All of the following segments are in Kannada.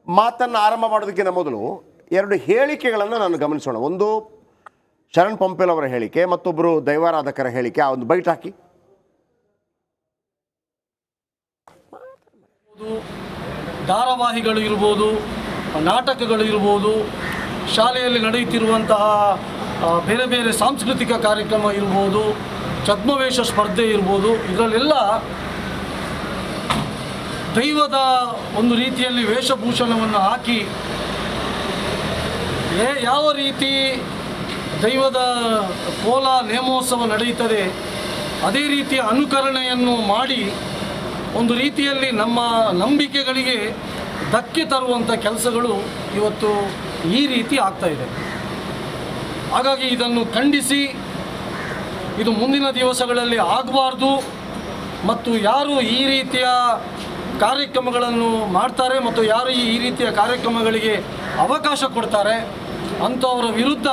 ಮಾತನ್ನು ಆರಂಭ ಮಾಡೋದಕ್ಕಿಂತ ಮೊದಲು ಎರಡು ಹೇಳಿಕೆಗಳನ್ನು ನಾನು ಗಮನಿಸೋಣ. ಒಂದು ಶರಣ್ ಪಂಪೇಲ್ ಅವರ ಹೇಳಿಕೆ, ಮತ್ತೊಬ್ಬರು ದೈವಾರಾಧಕರ ಹೇಳಿಕೆ. ಆ ಒಂದು ಬೈಟ್ ಹಾಕಿ. ಧಾರಾವಾಹಿಗಳು ಇರ್ಬೋದು, ನಾಟಕಗಳು ಇರ್ಬೋದು, ಶಾಲೆಯಲ್ಲಿ ನಡೆಯುತ್ತಿರುವಂತಹ ಬೇರೆ ಬೇರೆ ಸಾಂಸ್ಕೃತಿಕ ಕಾರ್ಯಕ್ರಮ ಇರ್ಬೋದು, ಛದ್ಮವೇಷ ಸ್ಪರ್ಧೆ ಇರ್ಬೋದು, ಇದರಲ್ಲೆಲ್ಲ ದೈವದ ಒಂದು ರೀತಿಯಲ್ಲಿ ವೇಷಭೂಷಣವನ್ನು ಹಾಕಿ ಯಾವ ರೀತಿ ದೈವದ ಕೋಲ ನೇಮೋತ್ಸವ ನಡೆಯುತ್ತದೆ ಅದೇ ರೀತಿಯ ಅನುಕರಣೆಯನ್ನು ಮಾಡಿ ಒಂದು ರೀತಿಯಲ್ಲಿ ನಮ್ಮ ನಂಬಿಕೆಗಳಿಗೆ ಧಕ್ಕೆ ತರುವಂಥ ಕೆಲಸಗಳು ಇವತ್ತು ಈ ರೀತಿ ಆಗ್ತಾಯಿದೆ. ಹಾಗಾಗಿ ಇದನ್ನು ಖಂಡಿಸಿ ಇದು ಮುಂದಿನ ದಿವಸಗಳಲ್ಲಿ ಆಗಬಾರ್ದು. ಮತ್ತು ಯಾರು ಈ ರೀತಿಯ ಕಾರ್ಯಕ್ರಮಗಳನ್ನು ಮಾಡ್ತಾರೆ ಮತ್ತು ಯಾರು ಈ ರೀತಿಯ ಕಾರ್ಯಕ್ರಮಗಳಿಗೆ ಅವಕಾಶ ಕೊಡ್ತಾರೆ ಅಂಥವರ ವಿರುದ್ಧ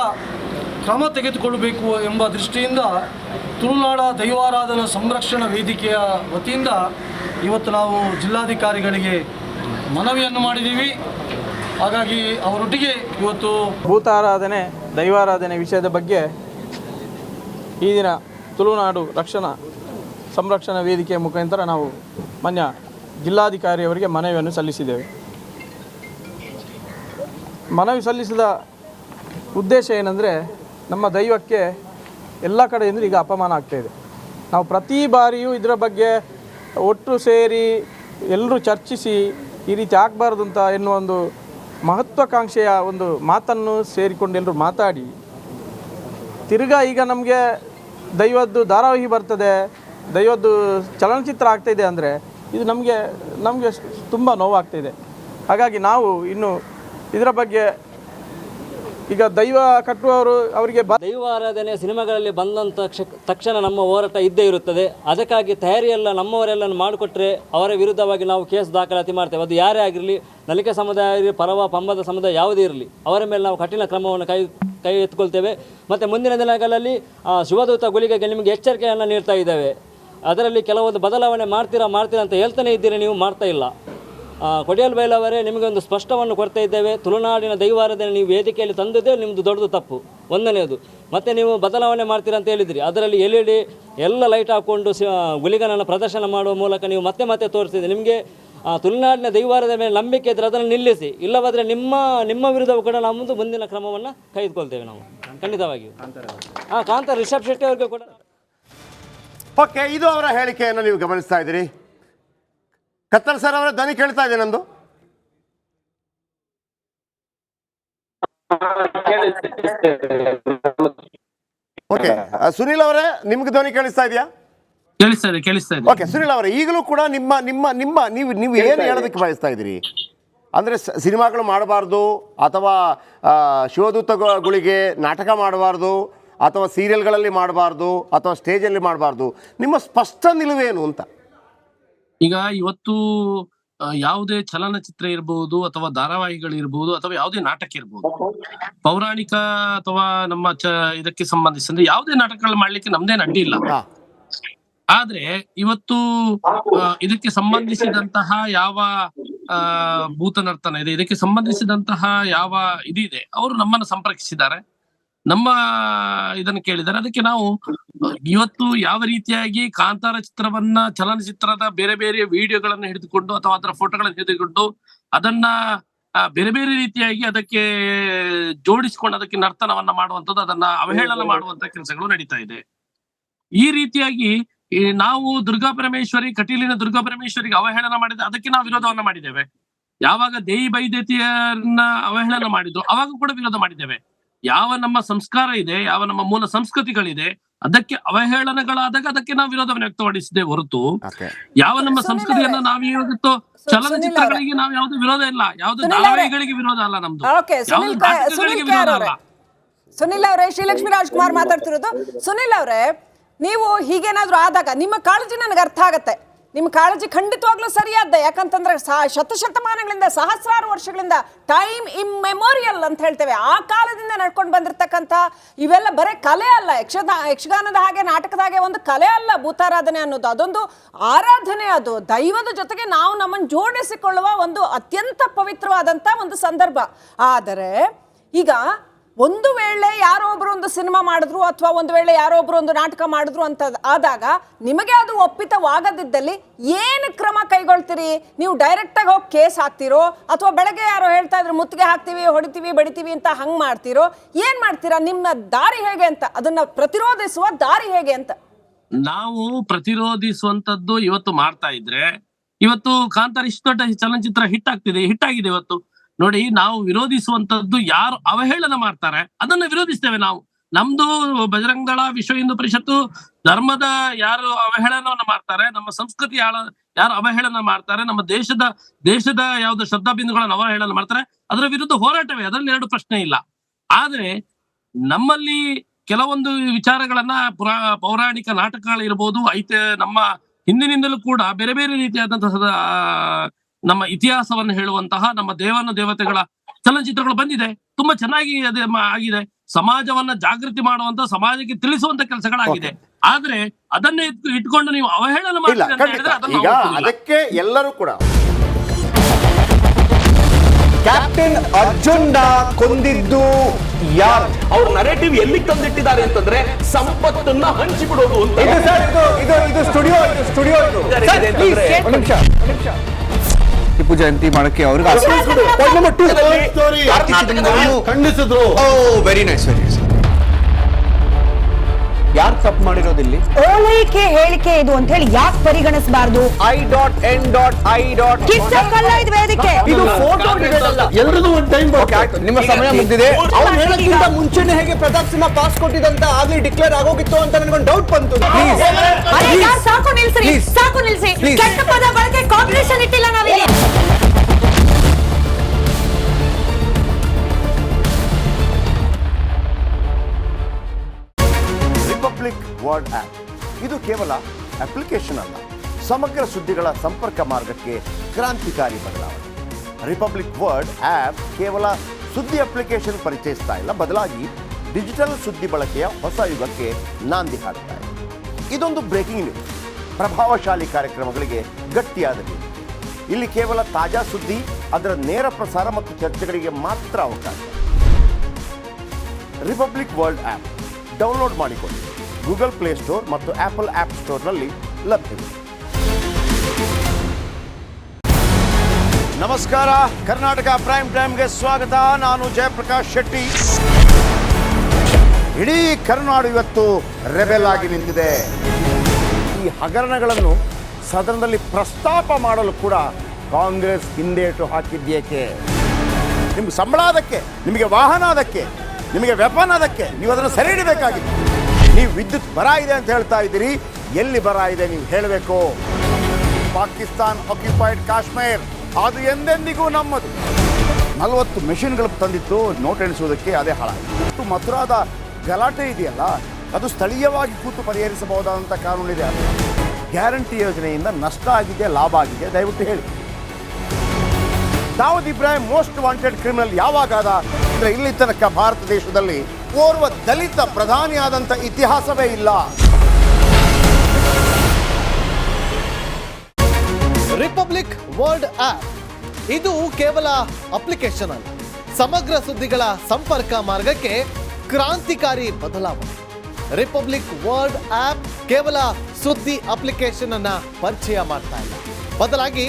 ಕ್ರಮ ತೆಗೆದುಕೊಳ್ಳಬೇಕು ಎಂಬ ದೃಷ್ಟಿಯಿಂದ ತುಳುನಾಡ ದೈವಾರಾಧನಾ ಸಂರಕ್ಷಣಾ ವೇದಿಕೆಯ ವತಿಯಿಂದ ಇವತ್ತು ನಾವು ಜಿಲ್ಲಾಧಿಕಾರಿಗಳಿಗೆ ಮನವಿಯನ್ನು ಮಾಡಿದ್ದೀವಿ. ಹಾಗಾಗಿ ಅವರೊಟ್ಟಿಗೆ ಇವತ್ತು ಭೂತಾರಾಧನೆ ದೈವಾರಾಧನೆ ವಿಷಯದ ಬಗ್ಗೆ ಈ ದಿನ ತುಳುನಾಡು ಸಂರಕ್ಷಣಾ ವೇದಿಕೆಯ ಮುಖಾಂತರ ನಾವು ಮಾನ್ಯ ಜಿಲ್ಲಾಧಿಕಾರಿಯವರಿಗೆ ಮನವಿಯನ್ನು ಸಲ್ಲಿಸಿದ್ದೇವೆ. ಮನವಿ ಸಲ್ಲಿಸಿದ ಉದ್ದೇಶ ಏನಂದರೆ, ನಮ್ಮ ದೈವಕ್ಕೆ ಎಲ್ಲ ಕಡೆಯಿಂದ ಈಗ ಅಪಮಾನ ಆಗ್ತಾಯಿದೆ. ನಾವು ಪ್ರತಿ ಬಾರಿಯೂ ಇದರ ಬಗ್ಗೆ ಒಟ್ಟು ಸೇರಿ ಎಲ್ಲರೂ ಚರ್ಚಿಸಿ ಈ ರೀತಿ ಆಗಬಾರ್ದು ಅಂತ ಎನ್ನುವ ಒಂದು ಮಹತ್ವಾಕಾಂಕ್ಷೆಯ ಒಂದು ಮಾತನ್ನು ಸೇರಿಕೊಂಡು ಎಲ್ಲರೂ ಮಾತಾಡಿ ತಿರ್ಗಾ ಈಗ ನಮಗೆ ದೈವದ್ದು ಧಾರಾವಾಹಿ ಬರ್ತದೆ, ದೈವದ್ದು ಚಲನಚಿತ್ರ ಆಗ್ತಾಯಿದೆ ಅಂದರೆ ಇದು ನಮಗೆ ತುಂಬ ನೋವಾಗ್ತಾಯಿದೆ. ಹಾಗಾಗಿ ನಾವು ಇನ್ನು ಇದರ ಬಗ್ಗೆ ಈಗ ದೈವ ಕಟ್ಟುವವರು ಅವರಿಗೆ ದೈವಾರಾಧನೆ ಸಿನಿಮಾಗಳಲ್ಲಿ ಬಂದಂಥ ತಕ್ಷಣ ನಮ್ಮ ಹೋರಾಟ ಇದ್ದೇ ಇರುತ್ತದೆ. ಅದಕ್ಕಾಗಿ ತಯಾರಿಯೆಲ್ಲ ನಮ್ಮವರೆಲ್ಲ ಮಾಡಿಕೊಟ್ರೆ ಅವರ ವಿರುದ್ಧವಾಗಿ ನಾವು ಕೇಸ್ ದಾಖಲಾತಿ ಮಾಡ್ತೇವೆ. ಅದು ಯಾರೇ ಆಗಿರಲಿ, ನಲಿಕೆ ಸಮುದಾಯ ಇರಲಿ, ಪರವ ಪಂಬದ ಸಮುದಾಯ ಯಾವುದೇ ಇರಲಿ, ಅವರ ಮೇಲೆ ನಾವು ಕಠಿಣ ಕ್ರಮವನ್ನು ಕೈ ಎತ್ತುಕೊಳ್ತೇವೆ. ಮತ್ತು ಮುಂದಿನ ದಿನಗಳಲ್ಲಿ ಶಿವದೂತ ಗುಳಿಗೆಗೆ ನಿಮಗೆ ಎಚ್ಚರಿಕೆಯನ್ನು ನೀಡ್ತಾ ಇದ್ದೇವೆ. ಅದರಲ್ಲಿ ಕೆಲವೊಂದು ಬದಲಾವಣೆ ಮಾಡ್ತೀರಾ ಅಂತ ಹೇಳ್ತಾನೆ ಇದ್ದೀರಿ, ನೀವು ಮಾಡ್ತಾ ಇಲ್ಲ. ಕೊಡಿಯಲ್ ಬೈಲವರೇ, ನಿಮಗೆ ಒಂದು ಸ್ಪಷ್ಟವನ್ನು ಕೊಡ್ತಾ ಇದ್ದೇವೆ. ತುಳುನಾಡಿನ ದೈವಾರಾಧನೆ ನೀವು ವೇದಿಕೆಯಲ್ಲಿ ತಂದದ್ದೇ ನಿಮ್ಮದು ದೊಡ್ಡದು ತಪ್ಪು, ಒಂದನೇದು. ಮತ್ತು ನೀವು ಬದಲಾವಣೆ ಮಾಡ್ತೀರಾ ಅಂತ ಹೇಳಿದಿರಿ, ಅದರಲ್ಲಿ LED ಎಲ್ಲ ಲೈಟ್ ಹಾಕ್ಕೊಂಡು ಗುಳಿಗನನ್ನು ಪ್ರದರ್ಶನ ಮಾಡುವ ಮೂಲಕ ನೀವು ಮತ್ತೆ ತೋರಿಸಿದೆ. ನಿಮಗೆ ತುಳುನಾಡಿನ ದೈವಾರಾಧನೆ ಮೇಲೆ ನಂಬಿಕೆ ಇದ್ದರೆ ಅದನ್ನು ನಿಲ್ಲಿಸಿ, ಇಲ್ಲವಾದರೆ ನಿಮ್ಮ ವಿರುದ್ಧವೂ ಕೂಡ ನಮ್ಮದು ಮುಂದಿನ ಕ್ರಮವನ್ನು ಕೈಗೊಳ್ತೇವೆ ನಾವು ಖಂಡಿತವಾಗಿಯೂ. ಕಾಂತಾರ ರಿಷಬ್ ಶೆಟ್ಟಿ ಅವ್ರಿಗೆ ಕೂಡ ಓಕೆ, ಇದು ಅವರ ಹೇಳಿಕೆಯನ್ನು ನೀವು ಗಮನಿಸ್ತಾ ಇದ್ದೀರಿ. ಕತ್ತಲ್ ಸರ್ ಅವರ ಧ್ವನಿ ಕೇಳ್ತಾ ಇದೆ ನಂದು? ಓಕೆ, ಸುನಿಲ್ ಅವರೇ ನಿಮ್ಗೆ ಧ್ವನಿ ಕೇಳಿಸ್ತಾ ಇದೆಯಾ? ಕೇಳಿಸ್ತಾ ಇದೆ. ಓಕೆ, ಸುನಿಲ್ ಅವರೇ, ಈಗಲೂ ಕೂಡ ನೀವು ಏನು ಹೇಳೋದಕ್ಕೆ ಬಯಸ್ತಾ ಇದ್ದೀರಿ? ಅಂದರೆ ಸಿನಿಮಾಗಳು ಮಾಡಬಾರ್ದು, ಅಥವಾ ಶಿವದೂತಗಳಿಗೆ ನಾಟಕ ಮಾಡಬಾರ್ದು, ಅಥವಾ ಸೀರಿಯಲ್ಗಳಲ್ಲಿ ಮಾಡಬಾರ್ದು, ಅಥವಾ ಸ್ಟೇಜಲ್ಲಿ ಮಾಡಬಾರ್ದು, ನಿಮ್ಮ ಸ್ಪಷ್ಟ ನಿಲುವೇನು ಅಂತ? ಈಗ ಇವತ್ತು ಯಾವುದೇ ಚಲನಚಿತ್ರ ಇರಬಹುದು, ಅಥವಾ ಧಾರಾವಾಹಿಗಳು ಇರಬಹುದು, ಅಥವಾ ಯಾವುದೇ ನಾಟಕ ಇರಬಹುದು, ಪೌರಾಣಿಕ ಅಥವಾ ನಮ್ಮ ಇದಕ್ಕೆ ಸಂಬಂಧಿಸಿದ್ರೆ ಯಾವುದೇ ನಾಟಕಗಳು ಮಾಡ್ಲಿಕ್ಕೆ ನಮ್ದೇನು ಅಡ್ಡಿ ಇಲ್ಲ. ಆದ್ರೆ ಇವತ್ತು ಇದಕ್ಕೆ ಸಂಬಂಧಿಸಿದಂತಹ ಯಾವ ಭೂತ ನರ್ತನ ಇದೆ, ಇದಕ್ಕೆ ಸಂಬಂಧಿಸಿದಂತಹ ಯಾವ ಇದಿದೆ, ಅವರು ನಮ್ಮನ್ನು ಸಂಪರ್ಕಿಸಿದ್ದಾರೆ, ನಮ್ಮ ಇದನ್ನು ಕೇಳಿದ್ದಾರೆ. ಅದಕ್ಕೆ ನಾವು ಇವತ್ತು ಯಾವ ರೀತಿಯಾಗಿ ಕಾಂತಾರ ಚಿತ್ರವನ್ನ, ಚಲನಚಿತ್ರದ ಬೇರೆ ಬೇರೆ ವಿಡಿಯೋಗಳನ್ನು ಹಿಡಿದುಕೊಂಡು ಅಥವಾ ಅದರ ಫೋಟೋಗಳನ್ನು ಹಿಡಿದುಕೊಂಡು ಅದನ್ನ ಬೇರೆ ಬೇರೆ ರೀತಿಯಾಗಿ ಅದಕ್ಕೆ ಜೋಡಿಸಿಕೊಂಡು ಅದಕ್ಕೆ ನರ್ತನವನ್ನ ಮಾಡುವಂಥದ್ದು, ಅದನ್ನ ಅವಹೇಳನ ಮಾಡುವಂತ ಕೆಲಸಗಳು ನಡೀತಾ ಇದೆ. ಈ ರೀತಿಯಾಗಿ ನಾವು ಕಟೀಲಿನ ದುರ್ಗಾ ಪರಮೇಶ್ವರಿಗೆ ಅವಹೇಳನ ಮಾಡಿದ ಅದಕ್ಕೆ ನಾವು ವಿರೋಧವನ್ನ ಮಾಡಿದ್ದೇವೆ. ಯಾವಾಗ ದೇವಿ ಬೈದೇತಿಯರನ್ನ ಅವಹೇಳನ ಮಾಡಿದ್ರು ಅವಾಗ ಕೂಡ ವಿರೋಧ ಮಾಡಿದ್ದೇವೆ. ಯಾವ ನಮ್ಮ ಸಂಸ್ಕಾರ ಇದೆ, ಯಾವ ನಮ್ಮ ಮೂಲ ಸಂಸ್ಕೃತಿಗಳಿದೆ, ಅದಕ್ಕೆ ಅವಹೇಳನಗಳಾದಾಗ ಅದಕ್ಕೆ ನಾವು ವಿರೋಧವನ್ನು ವ್ಯಕ್ತಪಡಿಸಿದೆ ಹೊರತು ಯಾವ ನಮ್ಮ ಸಂಸ್ಕೃತಿಯನ್ನ ನಾವು ಇವತ್ತು ಚಲನಚಿತ್ರಗಳಿಗೆ ನಾವು ಯಾವ್ದು ವಿರೋಧ ಇಲ್ಲ, ಯಾವ್ದು ಧಾರಾವಾಹಿಗಳಿಗೆ ವಿರೋಧ ಅಲ್ಲ, ನಮ್ದು ವಿರೋಧ ಅಲ್ಲ. ಸುನಿಲ್ ಅವರೇ, ಶ್ರೀಲಕ್ಷ್ಮಿ ರಾಜ್ಕುಮಾರ್ ಮಾತಾಡ್ತಿರೋದು. ಸುನಿಲ್ ಅವರೇ, ನೀವು ಹೀಗೇನಾದ್ರೂ ಆದಾಗ ನಿಮ್ಮ ಕಾಳಜಿ ನನಗೆ ಅರ್ಥ ಆಗತ್ತೆ. ನಿಮ್ಮ ಕಾಳಜಿ ಖಂಡಿತವಾಗ್ಲೂ ಸರಿಯಾದ. ಯಾಕಂತಂದ್ರೆ ಶತಶತಮಾನಗಳಿಂದ, ಸಹಸ್ರಾರು ವರ್ಷಗಳಿಂದ, ಟೈಮ್ ಇಮ್ಮೆಮೋರಿಯಲ್ ಅಂತ ಹೇಳ್ತೇವೆ, ಆ ಕಾಲದಿಂದ ನಡ್ಕೊಂಡು ಬಂದಿರತಕ್ಕಂಥ ಇವೆಲ್ಲ ಬರೀ ಕಲೆ ಅಲ್ಲ. ಯಕ್ಷಗಾನದ ಹಾಗೆ, ನಾಟಕದ ಹಾಗೆ ಒಂದು ಕಲೆ ಅಲ್ಲ ಭೂತಾರಾಧನೆ ಅನ್ನೋದು. ಅದೊಂದು ಆರಾಧನೆ, ಅದು ದೈವದ ಜೊತೆಗೆ ನಾವು ನಮ್ಮನ್ನು ಜೋಡಿಸಿಕೊಳ್ಳುವ ಒಂದು ಅತ್ಯಂತ ಪವಿತ್ರವಾದಂಥ ಒಂದು ಸಂದರ್ಭ. ಆದರೆ ಈಗ ಒಂದು ವೇಳೆ ಯಾರೋ ಒಬ್ರು ಒಂದು ಸಿನಿಮಾ ಮಾಡಿದ್ರು ಅಥವಾ ಒಂದು ವೇಳೆ ಯಾರೋ ಒಬ್ರು ಒಂದು ನಾಟಕ ಮಾಡಿದ್ರು ಅಂತ ಆದಾಗ ನಿಮಗೆ ಅದು ಒಪ್ಪಿತವಾಗದಿದ್ದಲ್ಲಿ ಏನು ಕ್ರಮ ಕೈಗೊಳ್ತೀರಿ? ನೀವು ಡೈರೆಕ್ಟಾಗಿ ಹೋಗಿ ಕೇಸ್ ಹಾಕ್ತಿರೋ ಅಥವಾ ಬೆಳಗ್ಗೆ ಯಾರೋ ಹೇಳ್ತಾ ಇದ್ರು ಮುತ್ತಿಗೆ ಹಾಕ್ತೀವಿ, ಹೊಡಿತೀವಿ, ಬಡಿತೀವಿ ಅಂತ ಹಂಗೆ ಮಾಡ್ತಿರೋ? ಏನು ಮಾಡ್ತೀರಾ? ನಿಮ್ಮ ದಾರಿ ಹೇಗೆ ಅಂತ, ಅದನ್ನ ಪ್ರತಿರೋಧಿಸುವ ದಾರಿ ಹೇಗೆ ಅಂತ? ನಾವು ಪ್ರತಿರೋಧಿಸುವಂತದ್ದು ಇವತ್ತು ಮಾಡ್ತಾ ಇದ್ರೆ, ಇವತ್ತು ಕಾಂತಾರ ಇಷ್ಟು ದೊಡ್ಡ ಚಲನಚಿತ್ರ ಹಿಟ್ ಆಗಿದೆ ಇವತ್ತು. ನೋಡಿ, ನಾವು ವಿರೋಧಿಸುವಂತದ್ದು ಯಾರು ಅವಹೇಳನ ಮಾಡ್ತಾರೆ ಅದನ್ನ ವಿರೋಧಿಸ್ತೇವೆ ನಾವು. ನಮ್ದು ಬಜರಂಗ ದಳ, ವಿಶ್ವ ಹಿಂದೂ ಪರಿಷತ್ತು ಧರ್ಮದ ಯಾರು ಅವಹೇಳನವನ್ನ ಮಾಡ್ತಾರೆ, ನಮ್ಮ ಸಂಸ್ಕೃತಿ ಯಾರು ಅವಹೇಳನ ಮಾಡ್ತಾರೆ, ನಮ್ಮ ದೇಶದ ಯಾವ್ದು ಶ್ರದ್ಧಾ ಬಿಂದುಗಳನ್ನ ಅವಹೇಳನ ಮಾಡ್ತಾರೆ, ಅದರ ವಿರುದ್ಧ ಹೋರಾಟವೇ, ಅದರಲ್ಲಿ ಎರಡು ಪ್ರಶ್ನೆ ಇಲ್ಲ. ಆದ್ರೆ ನಮ್ಮಲ್ಲಿ ಕೆಲವೊಂದು ವಿಚಾರಗಳನ್ನ ಪೌರಾಣಿಕ ನಾಟಕಗಳಿರ್ಬೋದು, ನಮ್ಮ ಹಿಂದಿನಿಂದಲೂ ಕೂಡ ಬೇರೆ ಬೇರೆ ರೀತಿಯಾದಂತಹ ನಮ್ಮ ಇತಿಹಾಸವನ್ನು ಹೇಳುವಂತಹ ನಮ್ಮ ದೇವತೆಗಳ ಚಲನಚಿತ್ರಗಳು ಬಂದಿದೆ. ತುಂಬಾ ಚೆನ್ನಾಗಿ ಆಗಿದೆ. ಸಮಾಜವನ್ನ ಜಾಗೃತಿ ಮಾಡುವಂತ, ಸಮಾಜಕ್ಕೆ ತಿಳಿಸುವಂತ ಕೆಲಸಗಳಾಗಿದೆ. ಆದ್ರೆ ಅದನ್ನೇ ಇಟ್ಕೊಂಡು ನೀವು ಅವಹೇಳನ ಈಗ ಅದಕ್ಕೆ ಎಲ್ಲರೂ ಕೂಡ ಕ್ಯಾಪ್ಟನ್ ಅರ್ಜುನ್ ಕೊಂದಿದ್ದು ಯಾರು? ಅವ್ರ ನರೇಟಿವ್ ಎಲ್ಲಿ ತಂದಿಟ್ಟಿದ್ದಾರೆ ಅಂತಂದ್ರೆ ಸಂಪತ್ತನ್ನ ಹಂಚಿಬಿಡೋದು ಅಂತ. ಇದು ಸ್ಟುಡಿಯೋ ಟಿಪ್ಪು ಜಯಂತಿ ಮಾಡಕ್ಕೆ ಅವ್ರಿಗೆ ಖಂಡಿಸಿದ್ರು. Very nice. ಯಾರು ತಪ್ಪು ಮಾಡಿರೋದಿಲ್ಲಿ? ಓಲೈಕೆ ಹೇಳಿಕೆ ಇದು ಅಂತ ಹೇಳಿ ಯಾಕೆ ಪರಿಗಣಿಸಬಾರದು? ಇದು ಫೋಟೋ ಎಲ್ಲರದು ಒಂದು ಟೈಮ್. ನಿಮ್ಮ ಸಮಯ ಮುಗಿದಿದೆ. ಅವ್ರು ಹೇಳಕ್ಕಿಂತ ಮುಂಚೆನೆ ಹೇಗೆ ಪ್ರತಾಪ್ ಸಿಂಹ ಪಾಸ್ ಕೊಟ್ಟಿದಂತ ಆಗ್ಲಿ ಡಿಕ್ಲೇರ್ ಆಗೋಗಿತ್ತು ಅಂತ ನನಗೊಂದು ಡೌಟ್ ಬಂತು. ಸಾಕು ನಿಲ್ಸಿ. ಕೆಟ್ಟ ಪದ ಬಳಕೆ ಕಾಂಪಿಟೇಷನ್ ಇಟ್ಟಿಲ್ಲ ನಾವಿಲ್ಲಿ. ರಿಪಬ್ಲಿಕ್ ವರ್ಲ್ಡ್ ಆ್ಯಪ್ ಇದು ಕೇವಲ ಅಪ್ಲಿಕೇಶನ್ ಅಲ್ಲ, ಸಮಗ್ರ ಸುದ್ದಿಗಳ ಸಂಪರ್ಕ ಮಾರ್ಗಕ್ಕೆ ಕ್ರಾಂತಿಕಾರಿ ಬದಲಾವಣೆ. ರಿಪಬ್ಲಿಕ್ ವರ್ಲ್ಡ್ ಆ್ಯಪ್ ಕೇವಲ ಸುದ್ದಿ ಅಪ್ಲಿಕೇಶನ್ ಪರಿಚಯಿಸ್ತಾ ಇಲ್ಲ, ಬದಲಾಗಿ ಡಿಜಿಟಲ್ ಸುದ್ದಿ ಬಳಕೆಯ ಹೊಸ ಯುಗಕ್ಕೆ ನಾಂದಿ ಹಾಡ್ತಾ ಇದೆ. ಇದೊಂದು ಬ್ರೇಕಿಂಗ್ ನ್ಯೂಸ್, ಪ್ರಭಾವಶಾಲಿ ಕಾರ್ಯಕ್ರಮಗಳಿಗೆ ಗಟ್ಟಿಯಾದ ನ್ಯೂಸ್. ಇಲ್ಲಿ ಕೇವಲ ತಾಜಾ ಸುದ್ದಿ, ಅದರ ನೇರ ಪ್ರಸಾರ ಮತ್ತು ಚರ್ಚೆಗಳಿಗೆ ಮಾತ್ರ ಅವಕಾಶ. ರಿಪಬ್ಲಿಕ್ ವರ್ಲ್ಡ್ ಆ್ಯಪ್ ಡೌನ್ಲೋಡ್ ಮಾಡಿಕೊಳ್ಳಿ. ಗೂಗಲ್ ಪ್ಲೇಸ್ಟೋರ್ ಮತ್ತು ಆಪಲ್ ಆ್ಯಪ್ ಸ್ಟೋರ್ನಲ್ಲಿ ಲಭ್ಯವಿದೆ. ನಮಸ್ಕಾರ, ಕರ್ನಾಟಕ ಪ್ರೈಮ್ ಟೈಮ್ಗೆ ಸ್ವಾಗತ. ನಾನು ಜಯಪ್ರಕಾಶ್ ಶೆಟ್ಟಿ. ಇಡೀ ಕರುನಾಡು ಇವತ್ತು ರೆಬೆಲ್ ಆಗಿ ನಿಂತಿದೆ. ಈ ಹಗರಣಗಳನ್ನು ಸದನದಲ್ಲಿ ಪ್ರಸ್ತಾಪ ಮಾಡಲು ಕೂಡ ಕಾಂಗ್ರೆಸ್ ಹಿಂದೇಟು ಹಾಕಿದ್ದೇಕೆ? ನಿಮ್ಗೆ ಸಂಬಳ ಅದಕ್ಕೆ, ನಿಮಗೆ ವಾಹನ ಅದಕ್ಕೆ, ನಿಮಗೆ ವೆಪನ್ ಅದಕ್ಕೆ, ನೀವು ಅದನ್ನು ಸೆರೆ ಹಿಡಿಬೇಕಾಗಿತ್ತು. ನೀವು ವಿದ್ಯುತ್ ಬರ ಇದೆ ಅಂತ ಹೇಳ್ತಾ ಇದ್ದೀರಿ, ಎಲ್ಲಿ ಬರ ಇದೆ ನೀವು ಹೇಳಬೇಕು. ಪಾಕಿಸ್ತಾನ್ ಆಕ್ಯುಪೈಡ್ ಕಾಶ್ಮೀರ್ ಅದು ಎಂದೆಂದಿಗೂ ನಮ್ಮದು. 40 ಮೆಷಿನ್ಗಳು ತಂದಿತ್ತು ನೋಟ್ ಎಣಿಸುವುದಕ್ಕೆ, ಅದೇ ಹಾಳಾಯಿತು. ಮಥುರಾದ ಗಲಾಟೆ ಇದೆಯಲ್ಲ, ಅದು ಸ್ಥಳೀಯವಾಗಿ ಕೂತು ಪರಿಹರಿಸಬಹುದಾದಂಥ ಕಾನೂನಿದೆ. ಗ್ಯಾರಂಟಿ ಯೋಜನೆಯಿಂದ ನಷ್ಟ ಆಗಿದೆ, ಲಾಭ ಆಗಿದೆ, ದಯವಿಟ್ಟು ಹೇಳಿ. Dawood Ibrahim most wanted criminal ಯಾವಾಗಾದ ಅಂದರೆ ಇಲ್ಲಿ ತನಕ ಭಾರತ ದೇಶದಲ್ಲಿ ಓರ್ವ ದಲಿತ ಪ್ರಧಾನಿಯಾದಂಥ ಇತಿಹಾಸವೇ ಇಲ್ಲ. ರಿಪಬ್ಲಿಕ್ ವರ್ಲ್ಡ್ ಆಪ್ ಇದು ಕೇವಲ ಅಪ್ಲಿಕೇಶನ್ ಅಲ್ಲ, ಸಮಗ್ರ ಸುದ್ದಿಗಳ ಸಂಪರ್ಕ ಮಾರ್ಗಕ್ಕೆ ಕ್ರಾಂತಿಕಾರಿ ಬದಲಾವಣೆ. ರಿಪಬ್ಲಿಕ್ ವರ್ಲ್ಡ್ ಆಪ್ ಕೇವಲ ಸುದ್ದಿ ಅಪ್ಲಿಕೇಶನ್ ಅನ್ನ ಪರಿಚಯ ಮಾಡ್ತಾ ಇಲ್ಲ, ಬದಲಾಗಿ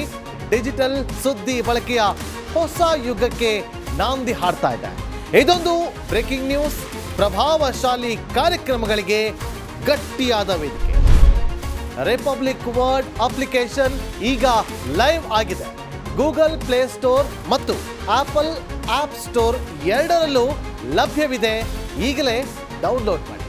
ಡಿಜಿಟಲ್ ಸುದ್ದಿ ಬಳಕೆಯ ಹೊಸ ಯುಗಕ್ಕೆ ನಾಂದಿ ಹಾಡ್ತಾ ಇದೆ. ಇದೊಂದು ಬ್ರೇಕಿಂಗ್ ನ್ಯೂಸ್, ಪ್ರಭಾವಶಾಲಿ ಕಾರ್ಯಕ್ರಮಗಳಿಗೆ ಗಟ್ಟಿಯಾದ ವೇದಿಕೆ. ರಿಪಬ್ಲಿಕ್ ವರ್ಲ್ಡ್ ಅಪ್ಲಿಕೇಶನ್ ಈಗ ಲೈವ್ ಆಗಿದೆ. ಗೂಗಲ್ ಪ್ಲೇಸ್ಟೋರ್ ಮತ್ತು ಆಪಲ್ ಆಪ್ ಸ್ಟೋರ್ ಎರಡರಲ್ಲೂ ಲಭ್ಯವಿದೆ. ಈಗಲೇ ಡೌನ್ಲೋಡ್ ಮಾಡಿ.